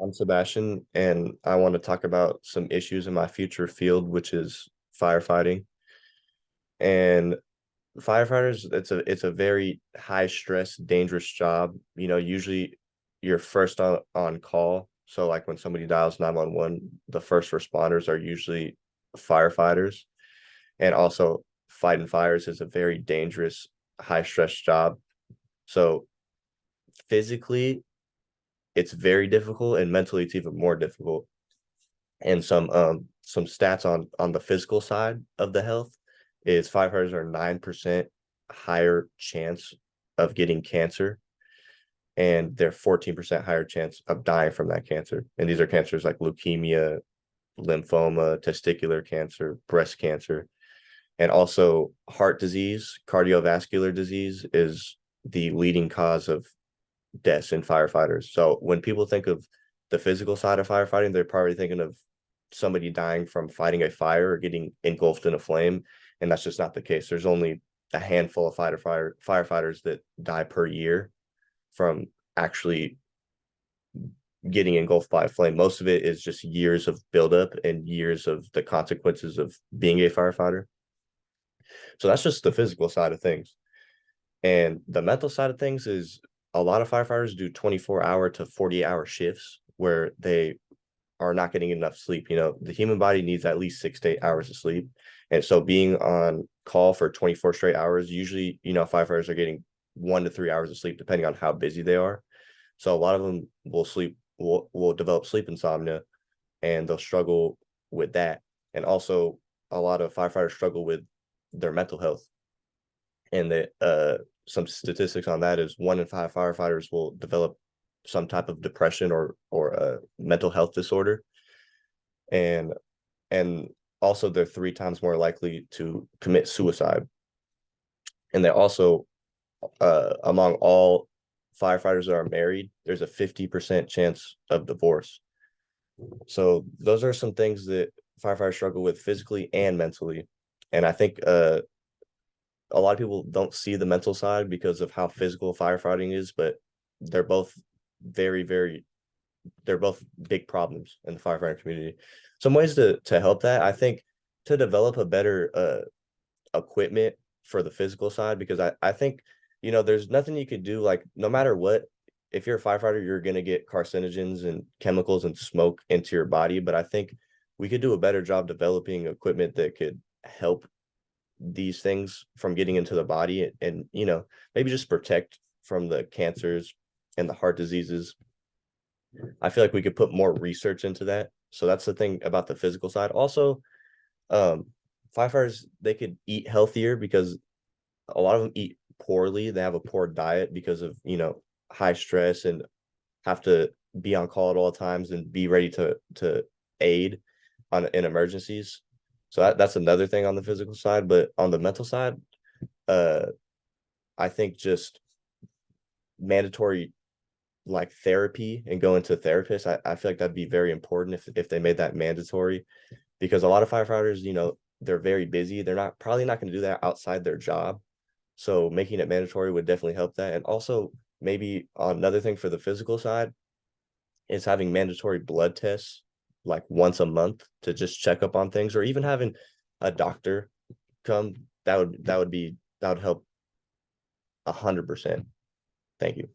I'm Sebastian, and I want to talk about some issues in my future field, which is firefighting. And firefighters, it's a very high stress, dangerous job. Usually you're first on call. So like when somebody dials 911, the first responders are usually firefighters. And also fighting fires is a very dangerous, high stress job. So physically, it's very difficult, and mentally it's even more difficult. And some stats on the physical side of the health is firefighters are 9% higher chance of getting cancer, and they're 14% higher chance of dying from that cancer. And these are cancers like leukemia, lymphoma, testicular cancer, breast cancer, and also heart disease. Cardiovascular disease is the leading cause of deaths in firefighters. So when people think of the physical side of firefighting, they're probably thinking of somebody dying from fighting a fire or getting engulfed in a flame. And that's just not the case. There's only a handful of firefighters that die per year from actually getting engulfed by a flame. Most of it is just years of buildup and years of the consequences of being a firefighter. So that's just the physical side of things. And the mental side of things is a lot of firefighters do 24-hour to 48-hour shifts where they are not getting enough sleep. The human body needs at least 6 to 8 hours of sleep. And so being on call for 24 straight hours, usually, firefighters are getting 1 to 3 hours of sleep, depending on how busy they are. So a lot of them will develop sleep insomnia, and they'll struggle with that. And also a lot of firefighters struggle with their mental health. And that some statistics on that is 1 in 5 firefighters will develop some type of depression or a mental health disorder, and and also they're 3 times more likely to commit suicide. And they also, among all firefighters that are married, there's a 50% chance of divorce. So those are some things that firefighters struggle with physically and mentally. And I think a lot of people don't see the mental side because of how physical firefighting is, but they're both very, very they're both big problems in the firefighting community. Some ways to help that, I think, to develop a better equipment for the physical side, because I think, there's nothing you could do, like no matter what, if you're a firefighter, you're gonna get carcinogens and chemicals and smoke into your body. But I think we could do a better job developing equipment that could help these things from getting into the body, and maybe just protect from the cancers and the heart diseases. I feel like we could put more research into that. So that's the thing about the physical side. Also, um, firefighters, they could eat healthier because a lot of them eat poorly. They have a poor diet because of, high stress, and have to be on call at all times and be ready to aid in emergencies. So that's another thing on the physical side. But on the mental side, uh, I think just mandatory like therapy and going to therapists. I feel like that'd be very important if they made that mandatory, because a lot of firefighters, they're very busy. They're not probably not going to do that outside their job. So making it mandatory would definitely help that. And also maybe another thing for the physical side is having mandatory blood tests like once a month to just check up on things, or even having a doctor come. That would help 100%. Thank you.